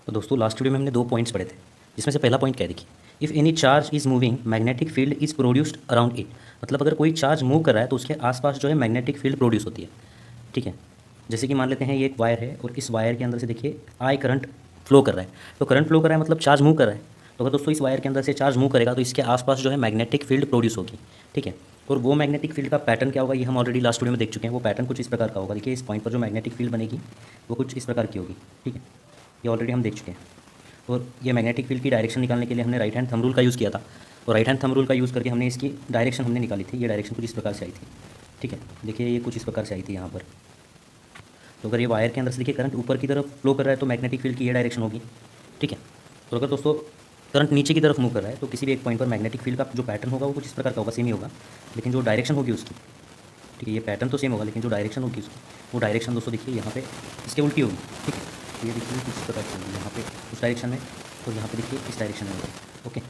तो दोस्तों last video में हमने 2 पॉइंट्स पढ़े थे, जिसमें से पहला पॉइंट क्या है देखिए, if any charge is moving magnetic field is produced around it. मतलब अगर कोई चार्ज मूव कर रहा है तो उसके आसपास जो है मैग्नेटिक फील्ड प्रोड्यूस होती है। ठीक है, जैसे कि मान लेते हैं ये एक वायर है और इस वायर के अंदर से देखिए आई करंट फ्लो कर रहा है। तो करंट फ्लो कर रहा है मतलब चार्ज मूव कर रहा है। तो अगर दोस्तों इस वायर के अंदर से चार्ज मूव करेगा तो इसके आसपास जो है मैग्नेटिक फील्ड प्रोड्यूस होगी। ठीक है, और वो मैग्नेटिक फील्ड का पैटर्न क्या होगा ये हम ऑलरेडी लास्ट वीडियो में देख चुके हैं। वो पैटर्न कुछ इस प्रकार का होगा। देखिए इस पॉइंट पर जो मैग्नेटिक फील्ड बनेगी वो कुछ इस प्रकार की होगी। ठीक है, ये ऑलरेडी हम देख चुके हैं। और ये मैग्नेटिक फील्ड की डायरेक्शन निकालने के लिए हमने राइट हैंड थंब रूल का यूज़ किया था। और राइट हैंड थंब रूल का यूज़ करके हमने इसकी डायरेक्शन हमने निकाली थी। ये डायरेक्शन कुछ इस प्रकार से आई थी। ठीक है, देखिए ये कुछ इस प्रकार से आई थी यहाँ पर। तो अगर ये वायर के अंदर से देखिए करंट ऊपर की तरफ फ्लो कर रहा है तो मैग्नेटिक फील्ड की ये डायरेक्शन होगी। ठीक है, और अगर दोस्तों करंट नीचे की तरफ मूव कर रहा है तो किसी भी एक पॉइंट पर मैग्नेटिक फील्ड का जो पैटर्न होगा वो कुछ इस प्रकार का होगा, सेम ही होगा, लेकिन जो डायरेक्शन होगी उसकी, ठीक है, ये पैटर्न तो सेम होगा लेकिन जो डायरेक्शन होगी उसकी, वो डायरेक्शन दोस्तों देखिए यहाँ पे इसके उल्टी होगी। ठीक है, तो ये देखिए कुछ इस प्रकार की होगी यहाँ पे उस डायरेक्शन में, और यहाँ पे देखिए इस डायरेक्शन में होगी। ओके,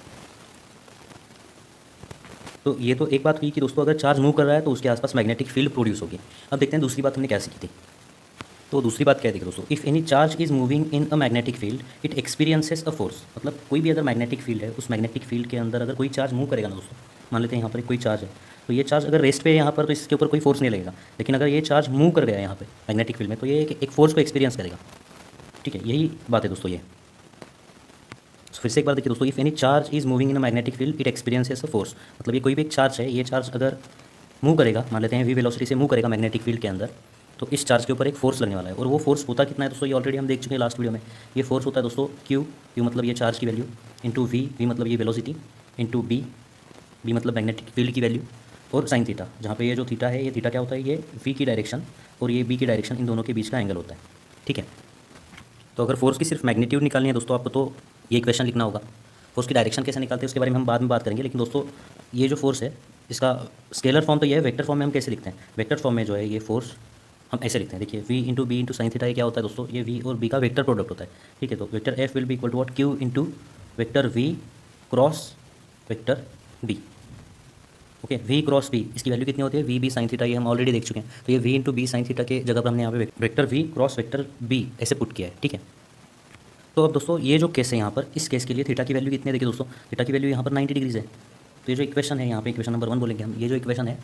तो ये तो एक बात हुई कि दोस्तों अगर चार्ज मूव कर रहा है तो उसके आसपास मैग्नेटिक फील्ड प्रोड्यूस होगी। अब देखते हैं दूसरी बात हमने क्या सीखी थी। तो दूसरी बात क्या है देखिए दोस्तों, if any charge is moving in a magnetic field it experiences a force. मतलब कोई भी अगर मैग्नेटिक फील्ड है, उस मैग्नेटिक फील्ड के अंदर अगर कोई चार्ज मूव करेगा ना दोस्तों, मान लेते हैं यहाँ पर कोई चार्ज है, तो ये चार्ज अगर रेस्ट पे है यहाँ पर तो इसके ऊपर कोई फोर्स नहीं लगेगा। लेकिन अगर ये चार्ज मूव कर गया यहाँ पे मैग्नेटिक फील्ड में तो ये एक फोर्स को एक्सपीरियंस करेगा। ठीक है, यही बात है दोस्तों ये। फिर से एक बार देखिए दोस्तों, if any charge is moving in a magnetic field it experiences a force. मतलब ये कोई भी एक चार्ज है, ये चार्ज अगर मूव करेगा, मान लेते हैं वी वेलोसिटी से मूव करेगा मैग्नेटिक फील्ड के अंदर, तो इस चार्ज के ऊपर एक फोर्स लगने वाला है। और वो फोर्स होता कितना है दोस्तों, ये ऑलरेडी हम देख चुके हैं लास्ट वीडियो में। ये फोर्स होता है दोस्तों क्यू, क्यू मतलब ये चार्ज की वैल्यू, इंटू वी, वी मतलब ये वेलोसिटी, इंटू बी, बी मतलब मैग्नेटिक फील्ड की वैल्यू, और साइन थीटा, जहाँ पे ये जो थीटा है, ये थीटा क्या होता है, ये वी की डायरेक्शन और ये बी की डायरेक्शन, इन दोनों के बीच का एंगल होता है। ठीक है, तो अगर फोर्स की सिर्फ मैग्नीट्यूड निकालनी है दोस्तों आपको, तो ये इक्वेशन लिखना होगा। फोर्स की डायरेक्शन कैसे निकालते हैं उसके बारे में हम बाद में बात करेंगे। लेकिन दोस्तों ये जो फोर्स है इसका स्केलर फॉर्म तो ये है, वेक्टर फॉर्म में हम कैसे लिखते हैं। वेक्टर फॉर्म में जो है ये फोर्स हम ऐसे लिखते हैं, देखिए V into B into sine theta. ये क्या होता है दोस्तों, ये वी और बी का वेक्टर प्रोडक्ट होता है। ठीक है, तो vector F will be equal to what, Q into vector V cross vector B. Okay, V cross B, इसकी वैल्यू कितनी होती है, वी बी साइन थीटा, ये हम ऑलरेडी देख चुके हैं। तो ये V into B sine theta के जगह पर हमने यहाँ पे vector V cross vector B ऐसे पुट किया है। ठीक है, तो अब दोस्तों ये जो केस है यहाँ पर, इस केस के लिए थीटा की वैल्यू कितनी है, देखिए दोस्तों थीटा की वैल्यू यहाँ पर 90 डिग्रीज है। तो ये जो इक्वेशन है यहाँ पे, इक्वेशन नंबर 1 बोलेंगे हम, ये जो इक्वेशन है,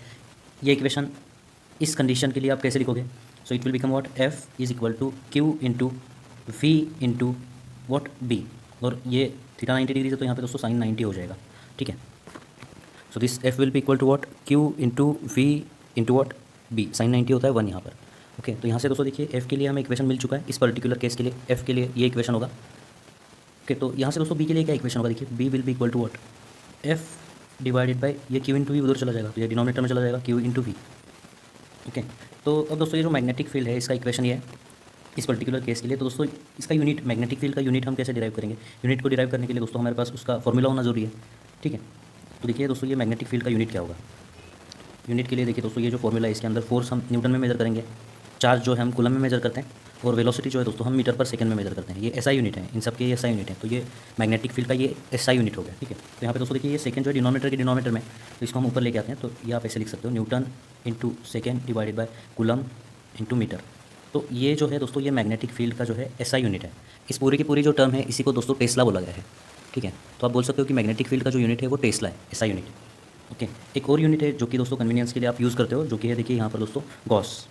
ये इक्वेशन इस कंडीशन के लिए आप कैसे लिखोगे, so it will become what, F is equal to Q into V into what B, और ये थीटा 90 डिग्रीज है तो यहाँ पे दोस्तों साइन 90 हो जाएगा। ठीक है, so this F will be equal to what, Q into V into what B, sine 90 होता है 1 यहाँ पर। ओके, तो यहाँ से दोस्तों देखिए एफ के लिए हमें इक्वेशन मिल चुका है, इस पर्टिकुलर केस के लिए एफ के लिए ये इक्वेशन होगा। ओके, तो यहाँ से दोस्तों बी के लिए क्या इक्वेशन होगा, देखिए B will be equal to what, F divided by ये क्यू इंटू वी उधर चला जाएगा तो ये डिनोमिनेटर में चला जाएगा, क्यू इंटू वी। ओके, तो अब दोस्तों ये जो मैग्नेटिक फील्ड है इसका इक्वेशन ये है इस पर्टिकुलर केस के लिए। तो दोस्तों इसका यूनिट, मैग्नेटिक फील्ड का यूनिट हम कैसे डिराइव करेंगे, यूनिट को डिराइव करने के लिए दोस्तों हमारे पास उसका फॉर्मूला होना जरूरी है। ठीक है, तो देखिए दोस्तों ये मैग्नेटिक फील्ड का यूनिट क्या होगा। यूनिट के लिए देखिए दोस्तों ये जो फॉर्मूला है इसके अंदर फोर्स हम न्यूटन में मेजर करेंगे, चार्ज जो है हम कूलम में मेजर करते हैं, और वेलोसिटी जो है दोस्तों हम मीटर पर सेकंड में मेजर करते हैं। ये एसआई यूनिट है, इन सब के ये एसआई यूनिट है। तो ये मैग्नेटिक फील्ड का ये एसआई यूनिट हो गया। ठीक है, तो यहाँ पे दोस्तों देखिए ये सेकंड जो है डिनोमिनेटर के डिनोमिनेटर में, तो इसको हम ऊपर लेके आते हैं, तो ये आप ऐसे लिख सकते हो, newton into second divided by coulomb into metre. तो ये जो है दोस्तों ये मैग्नेटिक फील्ड का जो है एसआई यूनिट है। इस पूरी की पूरी जो टर्म है इसी को दोस्तों टेस्ला बोला गया है। ठीक है, तो आप बोल सकते हो कि मैग्नेटिक फील्ड का जो यूनिट है वो टेस्ला है, एसआई यूनिट। ओके, एक और यूनिट है जो कि दोस्तों कन्वीनियंस के लिए आप यूज़ करते हो, जो कि है देखिए यहाँ पर दोस्तों गॉस।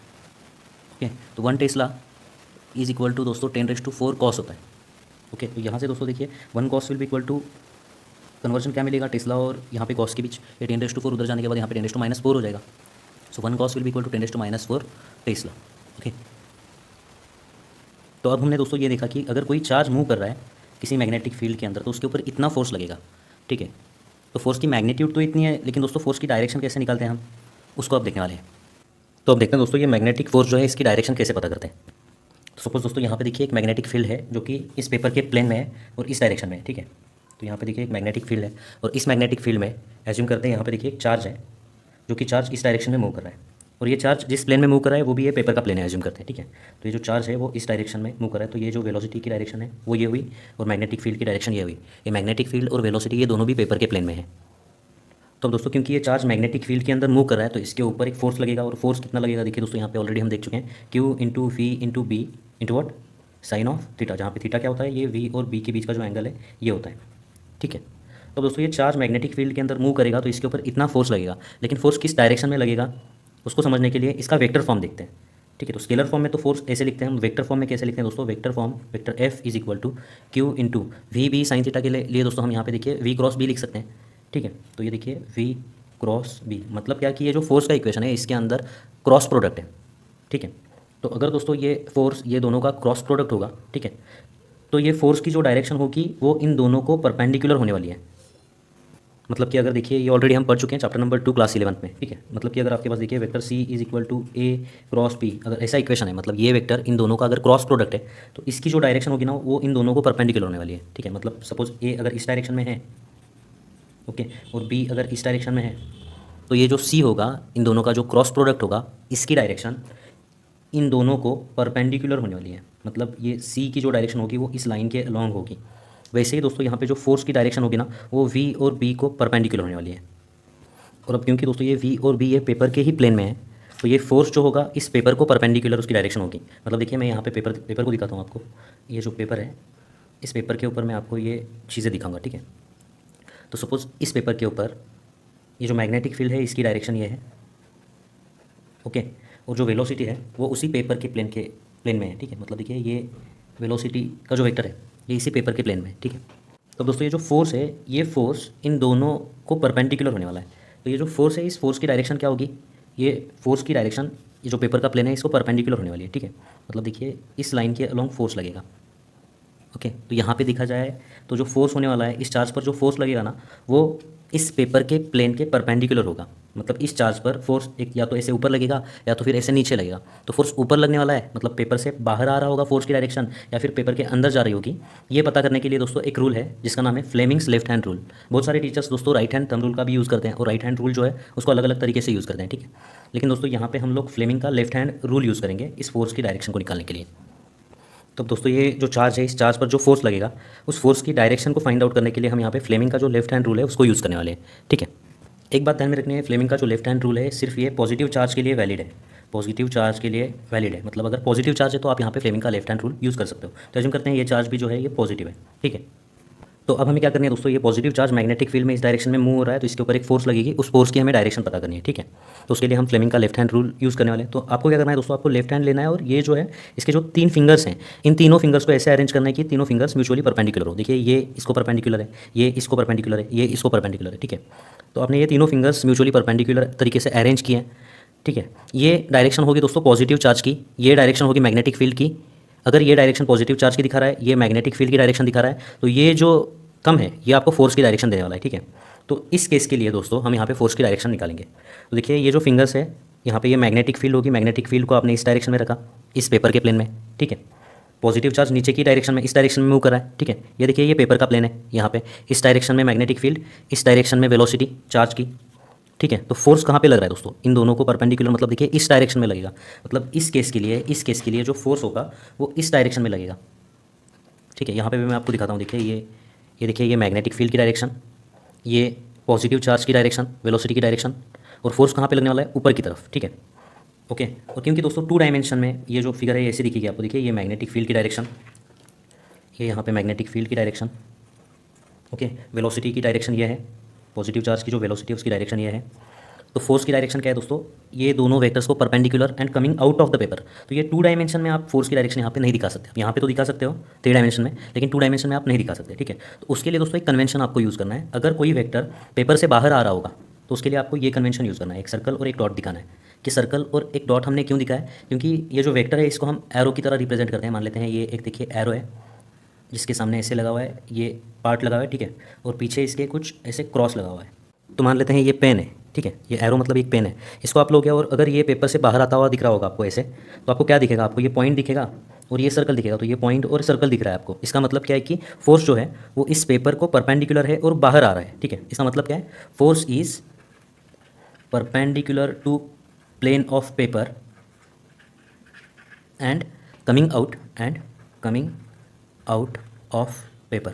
ओके, तो 1 टेस्ला इज इक्वल टू दोस्तों 10⁴ कॉस होता है। ओके, तो यहाँ से दोस्तों देखिए 1 gauss will be equal to, conversion क्या मिलेगा टेस्ला और यहाँ पे कॉस के बीच, ये 10⁴ उधर जाने के बाद यहाँ पे 10⁻⁴ हो जाएगा। So 1 gauss will be equal to 10⁻⁴ tesla. Okay, तो अब हमने दोस्तों ये देखा कि अगर कोई चार्ज मूव कर रहा है किसी मैग्नेटिक फील्ड के अंदर तो उसके ऊपर इतना फोर्स लगेगा। ठीक है, तो फोर्स की मैग्नीट्यूड तो इतनी है, लेकिन दोस्तों फोर्स की डायरेक्शन कैसे निकालते हैं हम, उसको अब देखने वाले हैं। तो अब देखते हैं दोस्तों ये मैग्नेटिक फोर्स जो है इसकी डायरेक्शन कैसे पता करते हैं। तो सपोज दोस्तों यहाँ पे देखिए एक मैग्नेटिक फील्ड है जो कि इस पेपर के प्लेन में है और इस डायरेक्शन में है। ठीक है, तो यहाँ पे देखिए एक मैग्नेटिक फील्ड है और इस मैग्नेटिक फील्ड में एज्यूम करते हैं यहाँ पे देखिए एक चार्ज है जो कि चार्ज इस डायरेक्शन में मूव कर रहा है, और ये चार्ज जिस प्लेन में मूव कर रहा है वो भी ये पेपर का प्लेन है एज्यूम करते हैं। ठीक है, तो ये जो चार्ज है वो इस डायरेक्शन में मूव कर रहा है, तो ये जो वेलोसिटी की डायरेक्शन है वो ये हुई और मैग्नेटिक फील्ड की डायरेक्शन ये हुई। ये मैग्नेटिक फील्ड और वेलोसिटी ये दोनों भी पेपर के प्लेन में है। तो दोस्तों क्योंकि ये चार्ज मैग्नेटिक फील्ड के अंदर मूव कर रहा है तो इसके ऊपर एक फोर्स लगेगा, और फोर्स कितना लगेगा देखिए दोस्तों यहाँ पे ऑलरेडी हम देख चुके हैं, Q into V into B into what sine of theta, जहाँ पे थीटा क्या होता है, ये वी और बी के बीच का जो एंगल है ये होता है, ठीक है। तो दोस्तों ये चार्ज मैग्नेटिक फील्ड के अंदर मूव करेगा तो इसके ऊपर इतना फोर्स लगेगा, लेकिन फोर्स किस डायरेक्शन में लगेगा उसको समझने के लिए इसका वेक्टर फॉर्म देखते हैं, ठीक है। तो स्केलर फॉर्म में तो फोर्स ऐसे लिखते हैं हम, वेक्टर फॉर्म में कैसे लिखते हैं दोस्तों, vector form vector F is equal to Q into V B sine theta के लिए दोस्तों हम यहाँ पे देखिए वी क्रॉस बी लिख सकते हैं, ठीक है। तो ये देखिए वी क्रॉस बी मतलब क्या कि ये जो फोर्स का इक्वेशन है इसके अंदर क्रॉस प्रोडक्ट है, ठीक है। तो अगर दोस्तों ये फोर्स ये दोनों का क्रॉस प्रोडक्ट होगा, ठीक है, तो ये फोर्स की जो डायरेक्शन होगी वो इन दोनों को परपेंडिकुलर होने वाली है। मतलब कि अगर देखिए ये ऑलरेडी हम पढ़ चुके हैं चैप्टर नंबर 2 क्लास 11 में, ठीक है। मतलब कि अगर आपके पास देखिए vector C is equal to A cross B, अगर ऐसा इक्वेशन है मतलब ये वेक्टर इन दोनों का अगर क्रॉस प्रोडक्ट है तो इसकी जो डायरेक्शन होगी ना वो इन दोनों को परपेंडिकुलर होने वाली है, ठीक है। मतलब सपोज ए अगर इस डायरेक्शन में है, ओके, और बी अगर इस डायरेक्शन में है, तो ये जो सी होगा इन दोनों का जो क्रॉस प्रोडक्ट होगा इसकी डायरेक्शन इन दोनों को परपेंडिकुलर होने वाली है। मतलब ये सी की जो डायरेक्शन होगी वो इस लाइन के अलॉन्ग होगी। वैसे ही दोस्तों यहाँ पे जो फोर्स की डायरेक्शन होगी ना वो वी और बी को परपेंडिकुलर होने वाली है। और अब क्योंकि दोस्तों ये वी और बी ये पेपर के ही प्लेन में है तो ये फोर्स जो होगा इस पेपर को परपेंडिकुलर उसकी डायरेक्शन होगी। मतलब देखिए मैं यहाँ पे पेपर को दिखाता हूँ आपको, ये जो पेपर है इस पेपर के ऊपर मैं आपको ये चीज़ें दिखाऊंगा, ठीक है। तो सपोज़ इस पेपर के ऊपर ये जो मैग्नेटिक फील्ड है इसकी डायरेक्शन ये है, ओके, और जो वेलोसिटी है वो उसी पेपर के प्लेन में है, ठीक है। मतलब देखिए ये वेलोसिटी का जो वेक्टर है ये इसी पेपर के प्लेन में है, ठीक है। तो दोस्तों ये जो फोर्स है ये फोर्स इन दोनों को परपेंडिकुलर होने वाला है। तो ये जो फोर्स है इस फोर्स की डायरेक्शन क्या होगी, ये फोर्स की डायरेक्शन ये जो पेपर का प्लेन है इसको परपेंडिकुलर होने वाली है, ठीक है। मतलब देखिए इस लाइन के अलॉन्ग फोर्स लगेगा, ओके। तो यहाँ पे देखा जाए तो जो फोर्स होने वाला है इस चार्ज पर जो फोर्स लगेगा ना वो इस पेपर के प्लेन के परपेंडिकुलर होगा। मतलब इस चार्ज पर फोर्स एक या तो ऐसे ऊपर लगेगा या तो फिर ऐसे नीचे लगेगा। तो फोर्स ऊपर लगने वाला है मतलब पेपर से बाहर आ रहा होगा फोर्स की डायरेक्शन या फिर पेपर के अंदर जा रही होगी। ये पता करने के लिए दोस्तों एक रूल है जिसका नाम है फ्लेमिंग्स लेफ्ट हैंड रूल। बहुत सारे टीचर्स दोस्तों राइट हैंड थंब रूल का भी यूज़ करते हैं और राइट हैंड रूल जो है उसको अलग अलग तरीके से यूज़ करते हैं, ठीक है। लेकिन दोस्तों यहाँ पर हम लोग फ्लेमिंग का लेफ्ट हैंड रूल यूज़ करेंगे इस फोर्स की डायरेक्शन को निकालने के लिए। तो दोस्तों ये जो चार्ज है इस चार्ज पर जो फोर्स लगेगा उस फोर्स की डायरेक्शन को फाइंड आउट करने के लिए हम यहाँ पे फ्लेमिंग का जो लेफ्ट हैंड रूल है उसको यूज़ करने वाले हैं, ठीक है। एक बात ध्यान में रखनी है, फ्लेमिंग का जो लेफ्ट हैंड रूल है सिर्फ ये पॉजिटिव चार्ज के लिए वैलिड है, पॉजिटिव चार्ज के लिए वैलिड है। मतलब अगर पॉजिटिव चार्ज है तो आप यहाँ पे फ्लेमिंग का लेफ्ट हैंड रूल यूज़ कर सकते हो। तो एज्यूम करते हैं ये चार्ज भी जो है ये पॉजिटिव है, ठीक है। तो अब हमें क्या करनी है दोस्तों, ये पॉजिटिव चार्ज मैग्नेटिक फील्ड में इस डायरेक्शन में मूव हो रहा है तो इसके ऊपर एक फोर्स लगेगी, उस फोर्स की हमें डायरेक्शन पता करनी है, ठीक है। तो उसके लिए हम फ्लेमिंग का लेफ्ट हैंड रूल यूज़ करने वाले हैं। तो आपको क्या करना है दोस्तों, आपको लेफ्ट हैंड लेना है और ये जो है इसके जो 3 फिंगर्स हैं इन तीनों फिंगर्स को ऐसे अरेंज करना है कि तीनों फिंगर्स म्यूचुअली परपेंडिकुलर हो। देखिए ये इसको परपेंडिकुलर है, ये इसको परपेंडिकुलर है, ये इसको परपेंडिकुलर है, ठीक है। तो आपने ये तीनों फिंगर्स म्यूचुअली परपेंडिकुलर तरीके से अरेंज किए हैं, ठीक है। ये डायरेक्शन होगी दोस्तों पॉजिटिव चार्ज की, ये डायरेक्शन होगी मैग्नेटिक फील्ड की। अगर ये डायरेक्शन पॉजिटिव चार्ज की दिखा रहा है, ये मैग्नेटिक फील्ड की डायरेक्शन दिखा रहा है, तो ये जो कम है ये आपको फोर्स की डायरेक्शन देने वाला है, ठीक है। तो इस केस के लिए दोस्तों हम यहाँ पे फोर्स की डायरेक्शन निकालेंगे। तो देखिए ये जो फिंगर्स है यहाँ पे ये मैग्नेटिक फील्ड होगी, मैग्नेटिक फील्ड को आपने इस डायरेक्शन में रखा इस पेपर के प्लेन में, ठीक है। पॉजिटिव चार्ज नीचे की डायरेक्शन में इस डायरेक्शन में मूव कर रहा है, ठीक है। ये देखिए ये पेपर का प्लेन है, यहाँ पे इस डायरेक्शन में मैग्नेटिक फील्ड, इस डायरेक्शन में वेलोसिटी चार्ज की, ठीक है। तो फोर्स कहाँ पे लग रहा है दोस्तों, इन दोनों को परपेंडिकुलर, मतलब देखिए इस डायरेक्शन में लगेगा। मतलब इस केस के लिए जो फोर्स होगा वो इस डायरेक्शन में लगेगा, ठीक है। यहाँ पे भी मैं आपको दिखाता हूँ, देखिए ये देखिए ये मैग्नेटिक फील्ड की डायरेक्शन, ये पॉजिटिव चार्ज की डायरेक्शन, वेलोसिटी की डायरेक्शन, और फोर्स कहाँ पे लगने वाला है, ऊपर की तरफ, ठीक है, ओके। और क्योंकि दोस्तों 2 डायमेंशन में ये जो फिगर है ये ऐसे दिखेगी आपको, देखिए ये मैग्नेटिक फील्ड की डायरेक्शन, ये यहाँ पे मैग्नेटिक फील्ड की डायरेक्शन, ओके। वेलोसिटी की डायरेक्शन ये है, पॉजिटिव चार्ज की जो वेलोसिटी है उसकी डायरेक्शन ये है। तो फोर्स की डायरेक्शन क्या है दोस्तों, ये दोनों वेक्टर्स को perpendicular and coming out of the paper. तो ये 2 डायमेंशन में आप फोर्स की डायरेक्शन यहाँ पे नहीं दिखा सकते, यहाँ पे तो दिखा सकते हो 3 डायमेंशन में, लेकिन 2 डायमेंशन में आप नहीं दिखा सकते, ठीक है। तो उसके लिए दोस्तों एक कन्वेंशन आपको यूज़ करना है। अगर कोई वेक्टर पेपर से बाहर आ रहा होगा तो उसके लिए आपको ये कन्वेंशन यूज़ करना है, एक सर्कल और एक डॉट दिखाना है। कि सर्कल और एक डॉट हमने क्यों दिखाया है, क्योंकि ये जो वेक्टर है इसको हम एरो की तरह रिप्रेजेंट करते हैं। मान लेते हैं ये एक देखिए एरो है जिसके सामने ऐसे लगा हुआ है, ये पार्ट लगा हुआ है, ठीक है, और पीछे इसके कुछ ऐसे क्रॉस लगा हुआ है। तो मान लेते हैं ये पेन है, ठीक है, ये एरो मतलब एक पेन है, इसको आप लोगे और अगर ये पेपर से बाहर आता हुआ दिख रहा होगा आपको ऐसे, तो आपको क्या दिखेगा, आपको ये पॉइंट दिखेगा और ये सर्कल दिखेगा। तो ये पॉइंट और सर्कल दिख रहा है आपको, इसका मतलब क्या है कि फोर्स जो है वो इस पेपर को परपेंडिकुलर है और बाहर आ रहा है, ठीक है। इसका मतलब क्या है, force is perpendicular to plane of paper and coming out of paper,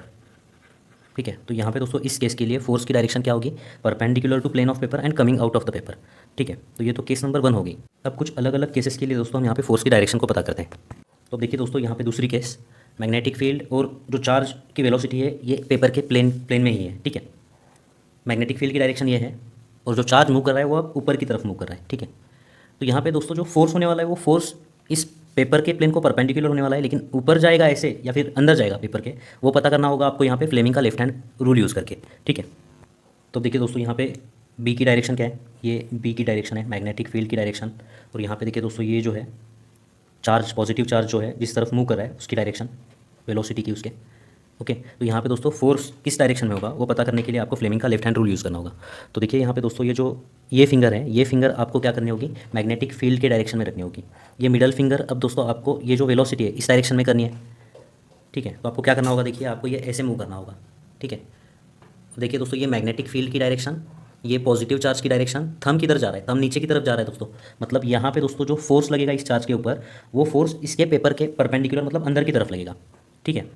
ठीक है। तो यहाँ पे दोस्तों इस केस के लिए फोर्स की डायरेक्शन क्या होगी, perpendicular to plane of paper and coming out of the paper, ठीक है। तो ये तो केस नंबर 1 होगी। अब कुछ अलग अलग केसेस के लिए दोस्तों हम यहाँ पे फोर्स की डायरेक्शन को पता करते हैं। तो अब देखिए दोस्तों यहाँ पे दूसरी केस, मैग्नेटिक फील्ड और जो चार्ज की वेलोसिटी है ये पेपर के प्लेन में ही है, ठीक है। मैग्नेटिक फील्ड की डायरेक्शन ये है और जो चार्ज मूव कर रहा है वो अब ऊपर की तरफ मूव कर रहा है, ठीक है। तो यहाँ पे दोस्तों जो फोर्स होने वाला है वो फोर्स इस पेपर के प्लेन को परपेंडिकुलर होने वाला है, लेकिन ऊपर जाएगा ऐसे या फिर अंदर जाएगा पेपर के, वो पता करना होगा आपको यहाँ पे फ्लेमिंग का लेफ्ट हैंड रूल यूज़ करके, ठीक है। तो देखिए दोस्तों यहाँ पे बी की डायरेक्शन क्या है, ये बी की डायरेक्शन है मैग्नेटिक फील्ड की डायरेक्शन। और यहाँ पे देखिए दोस्तों ये जो है चार्ज, पॉजिटिव चार्ज जो है जिस तरफ मूव कर रहा है उसकी डायरेक्शन, वेलोसिटी की उसके, ओके। तो यहाँ पे दोस्तों फोर्स किस डायरेक्शन में होगा वो पता करने के लिए आपको फ्लेमिंग का लेफ्ट हैंड रूल यूज़ करना होगा। तो देखिए यहाँ पे दोस्तों ये फिंगर है, ये फिंगर आपको क्या करनी होगी, मैग्नेटिक फील्ड के डायरेक्शन में रखनी होगी। ये मिडल फिंगर अब दोस्तों आपको ये जो वेलोसिटी है इस डायरेक्शन में करनी है, ठीक है। तो आपको क्या करना होगा, देखिए आपको ये ऐसे मूव करना होगा, ठीक है। देखिए दोस्तों ये मैग्नेटिक फील्ड की डायरेक्शन, ये पॉजिटिव चार्ज की डायरेक्शन, थंब किधर जा रहा है, थंब नीचे की तरफ जा रहा है दोस्तों। मतलब यहाँ पे दोस्तों जो फोर्स लगेगा इस चार्ज के ऊपर वो फोर्स इसके पेपर के परपेंडिकुलर मतलब अंदर की तरफ लगेगा, ठीक है।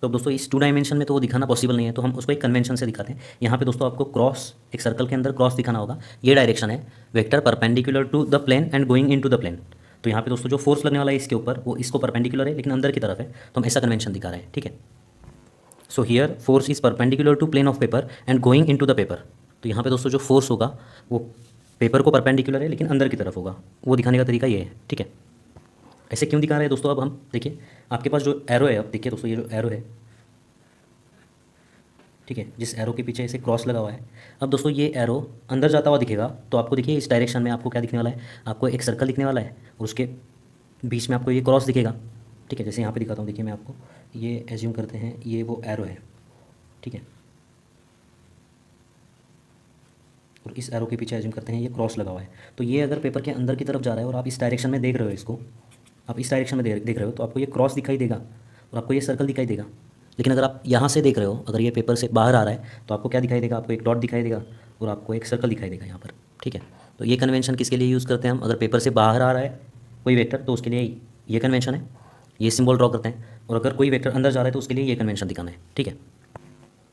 तो दोस्तों इस 2 डायमेंशन में तो वो दिखाना पॉसिबल नहीं है, तो हम उसको एक कन्वेंशन से दिखाते हैं। यहाँ पे दोस्तों आपको क्रॉस, एक सर्कल के अंदर क्रॉस दिखाना होगा, ये डायरेक्शन है vector perpendicular to the plane and going into the plane. तो यहाँ पे दोस्तों जो फोर्स लगने वाला है इसके ऊपर वो इसको परपेंडिकुलर है लेकिन अंदर की तरफ है, तो हम ऐसा कन्वेंशन दिखा रहे हैं, ठीक है। So here force is perpendicular to plane of paper and going into the paper. तो यहाँ पे दोस्तों जो फोर्स होगा वो पेपर को परपेंडिकुलर है लेकिन अंदर की तरफ होगा, वो दिखाने का तरीका ये है, ठीक है। ऐसे क्यों दिखा रहे हैं दोस्तों, अब हम देखिए आपके पास जो एरो है, अब देखिए दोस्तों ये जो एरो है, ठीक है, जिस एरो के पीछे ऐसे क्रॉस लगा हुआ है, अब दोस्तों ये एरो अंदर जाता हुआ दिखेगा तो आपको देखिए इस डायरेक्शन में आपको क्या दिखने वाला है, आपको एक सर्कल दिखने वाला है और उसके बीच में आपको ये क्रॉस दिखेगा, ठीक है। जैसे यहाँ पे दिखाता हूँ, देखिए मैं आपको, ये एज्यूम करते हैं ये वो एरो है, ठीक है, और इस एरो के पीछे एज्यूम करते हैं ये क्रॉस लगा हुआ है। तो ये अगर पेपर के अंदर की तरफ जा रहा है और आप इस डायरेक्शन में देख रहे हो इसको, आप इस डायरेक्शन में देख रहे हो तो आपको ये क्रॉस दिखाई देगा और आपको ये सर्कल दिखाई देगा। लेकिन अगर आप यहाँ से देख रहे हो, अगर ये पेपर से बाहर आ रहा है तो आपको क्या दिखाई देगा, आपको एक डॉट दिखाई देगा और आपको एक सर्कल दिखाई देगा यहाँ पर, ठीक है। तो ये कन्वेंशन किसके लिए यूज़ करते हैं हम, अगर पेपर से बाहर आ रहा है कोई वेक्टर तो उसके लिए ये कन्वेंशन है, ये सिंबल ड्रॉ करते हैं, और अगर कोई वेक्टर अंदर जा रहा है तो उसके लिए ये कन्वेंशन दिखाना है, ठीक है।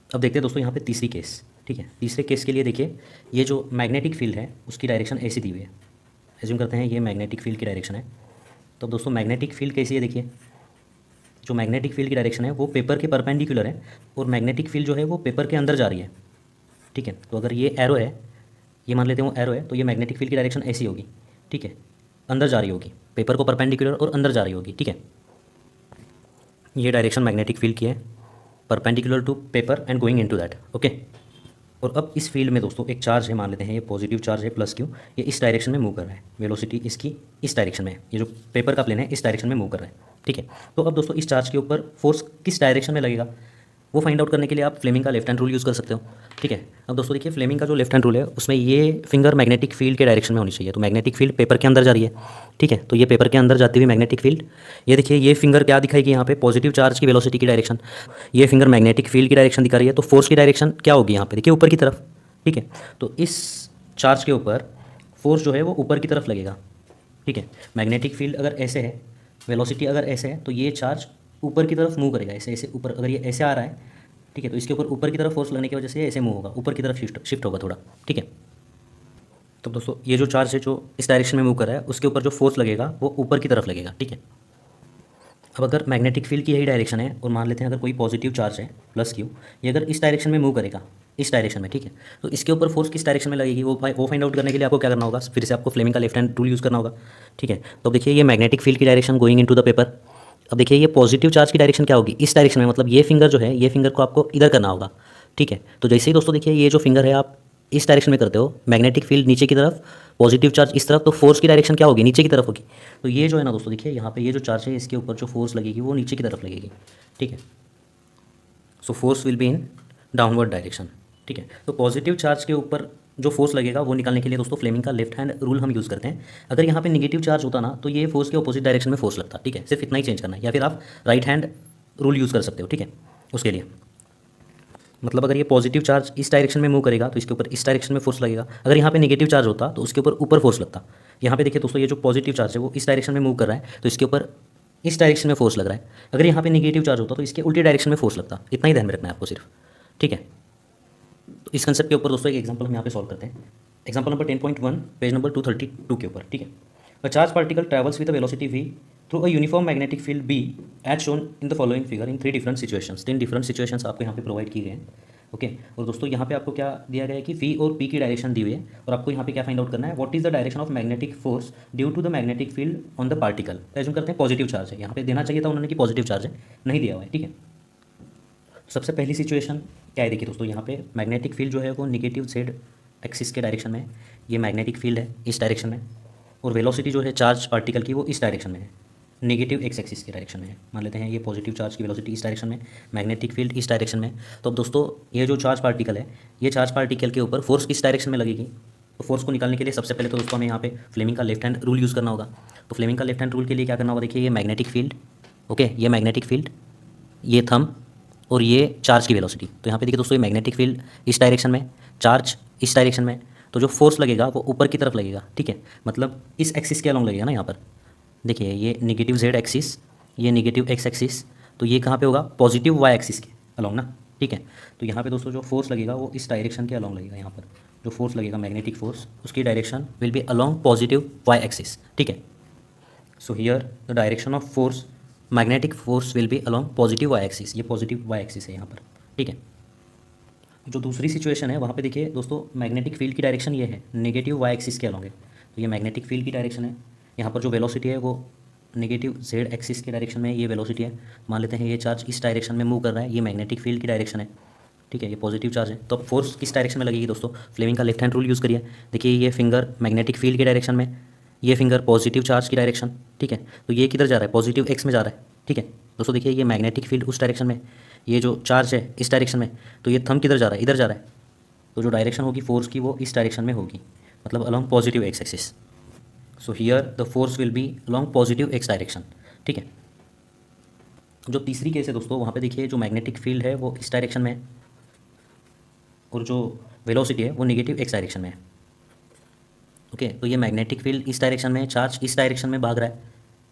अब देखते हैं दोस्तों यहाँ पे तीसरी केस, ठीक है। तीसरे केस के लिए देखिए ये जो मैग्नेटिक फील्ड है उसकी डायरेक्शन ऐसी दी हुई है, एज्यूम करते हैं ये मैग्नेटिक फील्ड की डायरेक्शन है। तो दोस्तों मैग्नेटिक फील्ड कैसी है, देखिए जो मैग्नेटिक फील्ड की डायरेक्शन है वो पेपर के परपेंडिकुलर है और मैग्नेटिक फील्ड जो है वो पेपर के अंदर जा रही है, ठीक है। तो अगर ये एरो है, ये मान लेते हैं वो एरो है, तो ये मैग्नेटिक फील्ड की डायरेक्शन ऐसी होगी, ठीक है, अंदर जा रही होगी, पेपर को परपेंडिकुलर और अंदर जा रही होगी, ठीक है। ये डायरेक्शन मैग्नेटिक फील्ड की है, perpendicular to paper and going into that, okay. और अब इस फील्ड में दोस्तों एक चार्ज है, मान लेते हैं ये पॉजिटिव चार्ज है प्लस क्यू, ये इस डायरेक्शन में मूव कर रहा है, वेलोसिटी इसकी इस डायरेक्शन में है, ये जो पेपर का प्लेन है इस डायरेक्शन में मूव कर रहा है, ठीक है। तो अब दोस्तों इस चार्ज के ऊपर फोर्स किस डायरेक्शन में लगेगा वो फाइंड आउट करने के लिए आप फ्लेमिंग का लेफ्ट हैंड रूल यूज़ कर सकते हो, ठीक है। अब दोस्तों देखिए फ्लेमिंग का जो लेफ्ट हैंड रूल है उसमें ये फिंगर मैग्नेटिक फील्ड के डायरेक्शन में होनी चाहिए। तो मैग्नेटिक फील्ड पेपर के अंदर जा रही है, ठीक है, तो ये पेपर के अंदर जाती हुई मैग्नेटिक फील्ड, ये देखिए ये फिंगर क्या दिखाएगी यहाँ पे, पॉजिटिव चार्ज की वेलोसिटी की डायरेक्शन, ये फिंगर मैग्नेटिक फील्ड की डायरेक्शन दिखा रही है। तो फोर्स की डायरेक्शन क्या होगी यहाँ पे, देखिए ऊपर की तरफ, ठीक है। तो इस चार्ज के ऊपर फोर्स जो है वो ऊपर की तरफ लगेगा, ठीक है। मैग्नेटिक फील्ड अगर ऐसे है, वेलोसिटी अगर ऐसे है, तो ये चार्ज ऊपर की तरफ मूव करेगा, ऐसे ऐसे ऊपर, अगर ये ऐसे आ रहा है, ठीक है, तो इसके ऊपर की तरफ फोर्स लगने की वजह से ऐसे मूव होगा, ऊपर की तरफ शिफ्ट होगा थोड़ा, ठीक है। तो दोस्तों ये जो चार्ज है जो इस डायरेक्शन में मूव कर रहा है उसके ऊपर जो फोर्स लगेगा वो ऊपर की तरफ लगेगा, ठीक है। अब अगर मैग्नेटिक फील्ड की यही डायरेक्शन है और मान लेते हैं अगर कोई पॉजिटिव चार्ज है प्लस क्यू, ये अगर इस डायरेक्शन में मूव करेगा, इस डायरेक्शन में, ठीक है, तो इसके ऊपर फोर्स किस डायरेक्शन में लगेगी वो फाइंड आउट करने के लिए आपको क्या करना होगा, फिर से आपको फ्लेमिंग का लेफ्ट हैंड टूल यूज़ करना होगा, ठीक है। तो अब देखिए ये मैग्नेटिक फील्ड की direction going into the paper. अब देखिए ये पॉजिटिव चार्ज की डायरेक्शन क्या होगी, इस डायरेक्शन में, मतलब ये फिंगर जो है ये फिंगर को आपको इधर करना होगा, ठीक है। तो जैसे ही दोस्तों देखिए ये जो फिंगर है आप इस डायरेक्शन में करते हो, मैग्नेटिक फील्ड नीचे की तरफ, पॉजिटिव चार्ज इस तरफ, तो फोर्स की डायरेक्शन क्या होगी, नीचे की तरफ होगी। तो ये जो है ना दोस्तों देखिए यहाँ पे ये जो चार्ज है इसके ऊपर जो फोर्स लगेगी वो नीचे की तरफ लगेगी, ठीक है। So force will be in downward direction, ठीक है। तो पॉजिटिव चार्ज के ऊपर जो फोर्स लगेगा वो निकालने के लिए दोस्तों फ्लेमिंग का लेफ्ट हैंड रूल हम यूज़ करते हैं। अगर यहाँ पे नेगेटिव चार्ज होता ना तो ये फोर्स के अपोजिट डायरेक्शन में फोर्स लगता, ठीक है, सिर्फ इतना ही चेंज करना है, या फिर आप राइट हैंड रूल यूज़ कर सकते हो, ठीक है, उसके लिए। मतलब अगर ये पॉजिटिव चार्ज इस डायरेक्शन में मूव करेगा तो इसके ऊपर इस डायरेक्शन में फोर्स लगेगा, अगर यहाँ पे नेगेटिव चार्ज होता तो उसके ऊपर फोर्स लगता। यहाँ पे देखिए दोस्तों ये जो पॉजिटिव चार्ज है वो इस डायरेक्शन में मूव कर रहा है तो इसके ऊपर इस डायरेक्शन में फोर्स लग रहा है, अगर यहाँ पे नेगेटिव चार्ज होता तो इसके उल्टी डायरेक्शन में फोर्स लगता। इतना ही ध्यान में रखना है आपको सिर्फ, ठीक है। तो इस कंसेप्ट के ऊपर दोस्तों एक एग्जांपल हम यहाँ पे सॉल्व करते हैं। एग्जांपल नंबर 10.1 पेज नंबर 232 के ऊपर, ठीक है। A charge particle travels with a velocity v through a uniform magnetic field B as shown in the following figure in 3 different situations. 3 different situations आपको यहाँ पे प्रोवाइड किए गए हैं। ओके और दोस्तों यहाँ पे आपको क्या दिया गया है कि वी और पी की डायरेक्शन दी हुई है और आपको यहाँ पे क्या फाइंड आउट करना है, what is the direction of magnetic force due to the magnetic field on the particle. Assume करते हैं पॉजिटिव चार्ज है, यहाँ पे देना चाहिए था उन्होंने कि पॉजिटिव चार्ज है, नहीं दिया हुआ है। ठीक है, सबसे पहली सिचुएशन क्या है, देखिए दोस्तों यहाँ पे मैग्नेटिक फील्ड जो है वो निगेटिव जेड एक्सिस के डायरेक्शन में है, ये मैग्नेटिक फील्ड है इस डायरेक्शन में, और वेलोसिटी जो है चार्ज पार्टिकल की वो इस डायरेक्शन में है, नेगेटिव एक्स एक्सिस के डायरेक्शन में है। मान लेते हैं ये पॉजिटिव चार्ज की वेलोसिटी इस डायरेक्शन में, मैग्नेटिक फील्ड इस डायरेक्शन में। तो अब दोस्तों ये जो चार्ज पार्टिकल है, ये चार्ज पार्टिकल के ऊपर फोर्स किस डायरेक्शन में लगेगी, तो फोर्स को निकालने के लिए सबसे पहले तो दोस्तों हमें यहाँ पे फ्लेमिंग का लेफ्ट हैंड रूल यूज़ करना होगा। तो फ्लेमिंग का लेफ्ट हैंड रूल के लिए क्या करना होगा, देखिए ये मैग्नेटिक फील्ड, ओके ये मैग्नेटिक फील्ड, ये थंब और ये चार्ज की वेलोसिटी। तो यहाँ पे देखिए दोस्तों ये मैग्नेटिक फील्ड इस डायरेक्शन में, चार्ज इस डायरेक्शन में, तो जो फोर्स लगेगा वो ऊपर की तरफ लगेगा। ठीक है, मतलब इस एक्सिस के अलॉन्ग लगेगा ना। यहाँ पर देखिए ये निगेटिव जेड एक्सिस, ये निगेटिव एक्स एक्सिस, तो ये कहाँ पे होगा, पॉजिटिव वाई एक्सिस के अलॉन्ग ना। ठीक है, तो यहाँ पे दोस्तों जो फोर्स लगेगा वो इस डायरेक्शन के अलॉन्ग लगेगा। यहाँ पर जो फोर्स लगेगा मैग्नेटिक फोर्स, उसकी direction will be along positive Y axis. ठीक है, so here the direction of force magnetic force will be along positive Y axis, ये पॉजिटिव वाई एक्सिस है यहाँ पर। ठीक है, जो दूसरी सिचुएशन है वहाँ पे देखिए दोस्तों मैग्नेटिक फील्ड की डायरेक्शन ये है, नेगेटिव वाई एक्सिस के अलॉन्ग है। तो ये मैग्नेटिक फील्ड की डायरेक्शन है, यहाँ पर जो वेलोसिटी है वो नेगेटिव जेड एक्सिस के डायरेक्शन में ये वेलोसिटी है। मान लेते हैं ये चार्ज इस डायरेक्शन में मूव कर रहा है, ये मैग्नेटिक फील्ड की डायरेक्शन है। ठीक है, ये पॉजिटिव चार्ज है, तो अब फोर्स किस डायरेक्शन में लगेगी दोस्तों, फ्लेमिंग का लेफ्ट हैंड रूल यूज़ करिए। देखिए ये फिंगर मैग्नेटिक फील्ड की डायरेक्शन में, ये फिंगर पॉजिटिव चार्ज की डायरेक्शन। ठीक है, तो ये किधर जा रहा है, पॉजिटिव एक्स में जा रहा है। ठीक है दोस्तों, देखिए ये मैग्नेटिक फील्ड उस डायरेक्शन में, ये जो चार्ज है इस डायरेक्शन में, तो ये थंब किधर जा रहा है, इधर जा रहा है। तो जो डायरेक्शन होगी फोर्स की वो इस डायरेक्शन में होगी, मतलब along positive x axis. So here the force will be along positive x direction. ठीक है, जो तीसरी केस है दोस्तों वहाँ पे देखिए जो मैग्नेटिक फील्ड है वो इस डायरेक्शन में है और जो वेलोसिटी है वो नेगेटिव एक्स डायरेक्शन में है। ओके, तो ये मैग्नेटिक फील्ड इस डायरेक्शन में है, चार्ज इस डायरेक्शन में भाग रहा है,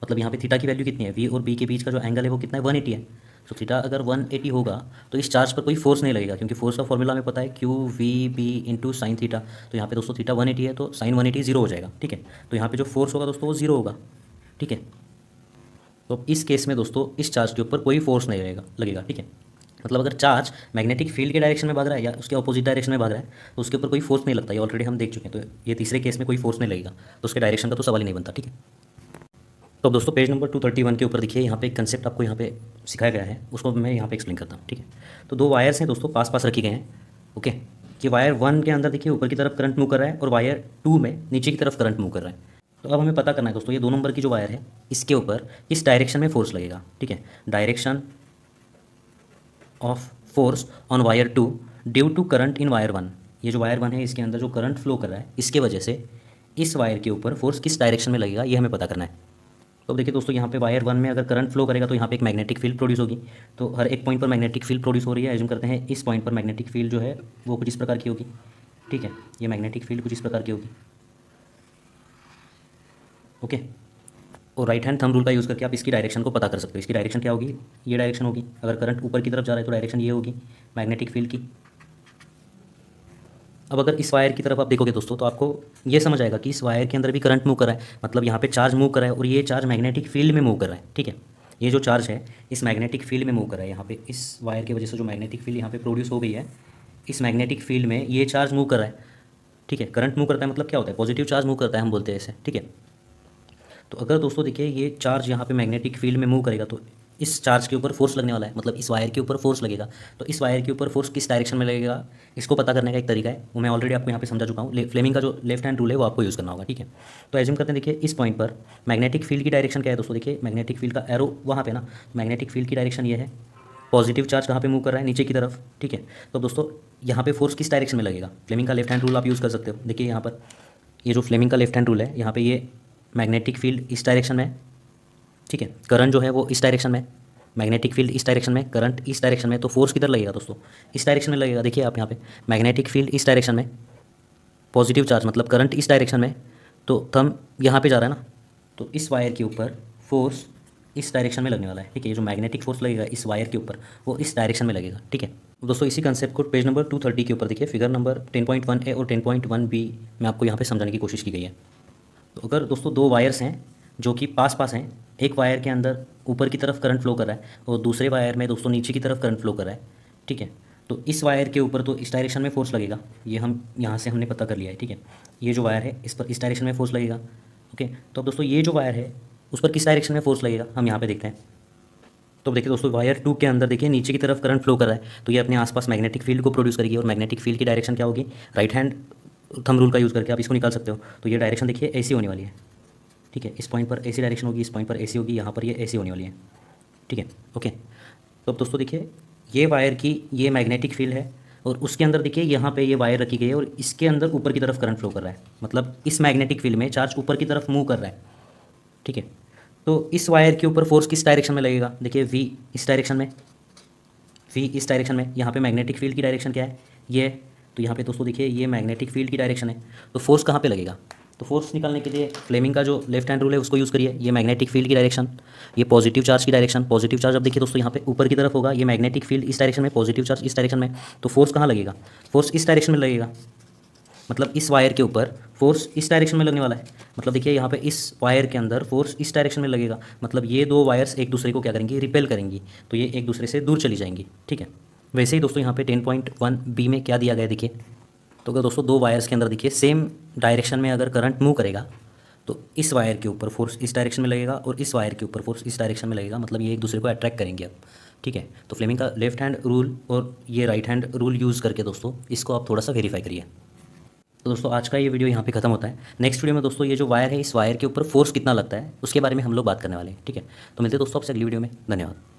मतलब यहाँ पे थीटा की वैल्यू कितनी है, वी और बी के बीच का जो एंगल है वो कितना है, 180 है। तो थीटा अगर 180 होगा तो इस चार्ज पर कोई फोर्स नहीं लगेगा, क्योंकि फोर्स का फॉर्मूला हमें पता है Q V B into sine theta. तो यहाँ पे दोस्तों थीटा 180 है तो साइन 180 जीरो हो जाएगा। ठीक है, तो यहाँ पे जो फोर्स होगा दोस्तों वो जीरो होगा। ठीक है, तो इस केस में दोस्तों इस चार्ज के ऊपर कोई फोर्स नहीं लगेगा। ठीक है, मतलब अगर चार्ज मैग्नेटिक फील्ड के डायरेक्शन में भाग रहा है या उसके अपोजिट डायरेक्शन में भाग रहा है तो उसके ऊपर कोई फोर्स नहीं लगता, ये ऑलरेडी हम देख चुके हैं। तो ये तीसरे केस में कोई फोर्स नहीं लगेगा, तो उसके डायरेक्शन का तो सवाल ही नहीं बनता। ठीक है, तो अब दोस्तों पेज नंबर 231 के ऊपर देखिए यहाँ पे एक कंसेप्ट आपको यहाँ पे सिखाया गया है, उसको मैं यहाँ पे एक्सप्लेन करता हूँ। ठीक है, तो 2 वायर्स हैं दोस्तों पास पास रखे गए हैं। ओके, कि वायर 1 के अंदर देखिए ऊपर की तरफ करंट मूव कर रहा है और वायर 2 में नीचे की तरफ करंट मूव कर रहा है। तो अब हमें पता करना है दोस्तों ये 2 नंबर की जो वायर है इसके ऊपर किस डायरेक्शन में फोर्स लगेगा। ठीक है, direction of force on wire 2 due to current in wire 1। ये जो वायर 1 है इसके अंदर जो करंट फ्लो कर रहा है इसके वजह से इस वायर के ऊपर फोर्स किस डायरेक्शन में लगेगा ये हमें पता करना है। तो देखिए दोस्तों यहाँ पे वायर 1 में अगर करंट फ्लो करेगा तो यहाँ पे एक मैग्नेटिक फील्ड प्रोड्यूस होगी। तो हर एक पॉइंट पर मैग्नेटिक फील्ड प्रोड्यूस हो रही है। एज्यूम करते हैं इस पॉइंट पर मैग्नेटिक फील्ड जो है वो कुछ इस प्रकार की होगी। ठीक है, ये मैग्नेटिक फील्ड कुछ इस प्रकार की होगी। ओके, और राइट हैंड थंब रूल का यूज़ करके आप इसकी डायरेक्शन को पता कर सकते हो। इसकी डायरेक्शन क्या होगी, ये डायरेक्शन होगी। अगर करंट ऊपर की तरफ जा रहा है तो डायरेक्शन ये होगी मैग्नेटिक फील्ड की। अब अगर इस वायर की तरफ आप देखोगे दोस्तों तो आपको ये समझ आएगा कि इस वायर के अंदर भी करंट मूव कर रहा है, मतलब यहाँ पे चार्ज मूव कर रहा है और ये चार्ज मैग्नेटिक फील्ड में मूव कर रहा है। ठीक है, ये जो चार्ज है इस मैग्नेटिक फील्ड में मूव कर रहा है। यहाँ पे इस वायर की वजह से जो मैग्नेटिक फील्ड यहाँ पे प्रोड्यूस हो गई है, इस मैग्नेटिक फील्ड में ये चार्ज मूव कर रहा है। ठीक है, करंट मूव करता है मतलब क्या होता है, पॉजिटिव चार्ज मूव करता है हम बोलते हैं ऐसे। ठीक है, तो अगर दोस्तों देखिए ये चार्ज यहाँ पे मैग्नेटिक फील्ड में मूव करेगा तो इस चार्ज के ऊपर फोर्स लगने वाला है, मतलब इस वायर के ऊपर फोर्स लगेगा। तो इस वायर के ऊपर फोर्स किस डायरेक्शन में लगेगा इसको पता करने का एक तरीका है, वो मैं ऑलरेडी आपको यहाँ पे समझा चुका हूँ। फ्लेमिंग का जो लेफ्ट हैंड रूल है वो आपको यूज़ करना होगा। ठीक है, तो एज्यूम करते हैं देखिए इस पॉइंट पर मैग्नेटिक फील्ड की डायरेक्शन क्या है दोस्तों, देखिए मैग्नेटिक फील्ड का एरो वहाँ पे ना, मैग्नेटिक फील्ड की डायरेक्शन ये है, पॉजिटिव चार्ज कहाँ पे मूव कर रहा है, नीचे की तरफ। ठीक है, तो दोस्तों यहाँ पे फोर्स किस डायरेक्शन में लगेगा, फ्लेमिंग का लेफ्ट हैंड रूल आप यूज़ कर सकते हो। देखिए यहाँ पर ये जो फ्लेमिंग का लेफ्ट हैंड रूल है, यहाँ पे ये मैग्नेटिक फील्ड इस डायरेक्शन में, ठीक है, करंट जो है वो इस डायरेक्शन में, मैग्नेटिक फील्ड इस डायरेक्शन में, करंट इस डायरेक्शन में, तो फोर्स किधर लगेगा दोस्तों, इस डायरेक्शन में लगेगा। देखिए आप यहाँ पे मैग्नेटिक फील्ड इस डायरेक्शन में, पॉजिटिव चार्ज मतलब करंट इस डायरेक्शन में, तो थंब यहाँ पे जा रहा है ना, तो इस वायर के ऊपर फोर्स इस डायरेक्शन में लगने वाला है। ठीक है, ये जो मैग्नेटिक फोर्स लगेगा इस वायर के ऊपर वो इस डायरेक्शन में लगेगा। ठीक है दोस्तों, इसी कंसेप्ट को पेज नंबर 230 के ऊपर देखिए, फिगर नंबर 10.1 ए और 10.1 बी में आपको यहाँ पे समझाने की कोशिश की गई है। तो अगर दोस्तों 2 वायर्स हैं जो कि पास पास हैं, एक वायर के अंदर ऊपर की तरफ करंट फ्लो कर रहा है और दूसरे वायर में दोस्तों नीचे की तरफ करंट फ्लो कर रहा है, ठीक है। तो इस वायर के ऊपर तो इस डायरेक्शन में फोर्स लगेगा, ये हम यहाँ से हमने पता कर लिया है, ठीक है। ये जो वायर है इस पर इस डायरेक्शन में फोर्स लगेगा, ओके। तो अब दोस्तों ये जो वायर है उस पर किस डायरेक्शन में फोर्स लगेगा हम यहाँ पे देखते हैं। तो देखिए दोस्तों वायर 2 के अंदर देखिए नीचे की तरफ करंट फ्लो कर रहा है, तो ये अपने आसपास मैग्नेटिक फील्ड को प्रोड्यूस करेगी और मैग्नेटिक फील्ड की डायरेक्शन क्या होगी, राइट हैंड थंब रूल का यूज़ करके आप इसको निकाल सकते हो। तो ये डायरेक्शन देखिए ऐसी होने वाली है, ठीक है। इस पॉइंट पर ऐसी डायरेक्शन होगी, इस पॉइंट पर ऐसी होगी, यहाँ पर ये ऐसी होने वाली है, ठीक है, ओके। तो अब दोस्तों देखिए ये वायर की ये मैग्नेटिक फील्ड है और उसके अंदर देखिए यहाँ पे ये वायर रखी गई है और इसके अंदर ऊपर की तरफ करंट फ्लो कर रहा है, मतलब इस मैग्नेटिक फील्ड में चार्ज ऊपर की तरफ मूव कर रहा है, ठीक है। तो इस वायर के ऊपर फोर्स किस डायरेक्शन में लगेगा, देखिए वी इस डायरेक्शन में, वी इस डायरेक्शन में। यहाँ पे मैग्नेटिक फील्ड की डायरेक्शन क्या है, ये है। तो यहाँ पे दोस्तों देखिए ये मैग्नेटिक फील्ड की डायरेक्शन है, तो फोर्स कहाँ पे लगेगा। तो फोर्स निकालने के लिए फ्लेमिंग का जो लेफ्ट हैंड रूल है उसको यूज़ करिए। ये मैग्नेटिक फील्ड की डायरेक्शन, ये पॉजिटिव चार्ज की डायरेक्शन, पॉजिटिव चार्ज अब देखिए दोस्तों यहाँ पे ऊपर की तरफ होगा, ये मैग्नेटिक फील्ड इस डायरेक्शन में, पॉजिटिव चार्ज इस डायरेक्शन में। तो फोर्स कहाँ लगेगा, फोर्स इस डायरेक्शन में लगेगा, मतलब इस वायर के ऊपर फोर्स इस डायरेक्शन में लगने वाला है। मतलब देखिए यहाँ पे इस वायर के अंदर फोर्स इस डायरेक्शन में लगेगा, मतलब ये दो वायर्स एक दूसरे को क्या करेंगी, रिपेल करेंगी, तो ये एक दूसरे से दूर चली जाएंगी, ठीक है। वैसे ही दोस्तों यहाँ पे 10.1 बी में क्या दिया गया है देखिए। तो अगर दोस्तों दो वायर्स के अंदर देखिए सेम डायरेक्शन में अगर करंट मूव करेगा तो इस वायर के ऊपर फोर्स इस डायरेक्शन में लगेगा और इस वायर के ऊपर फोर्स इस डायरेक्शन में लगेगा, मतलब ये एक दूसरे को अट्रैक्ट करेंगे अब, ठीक है। तो फ्लेमिंग का लेफ्ट हैंड रूल और ये राइट हैंड रूल यूज़ करके दोस्तों इसको आप थोड़ा सा वेरीफाई करिए। तो दोस्तों आज का ये वीडियो यहाँ पे खत्म होता है। नेक्स्ट वीडियो में दोस्तों ये जो वायर है इस वायर के ऊपर फोर्स कितना लगता है उसके बारे में हम लोग बात करने वाले हैं, ठीक है। तो मिलते हैं दोस्तों आपसे अगली वीडियो में, धन्यवाद।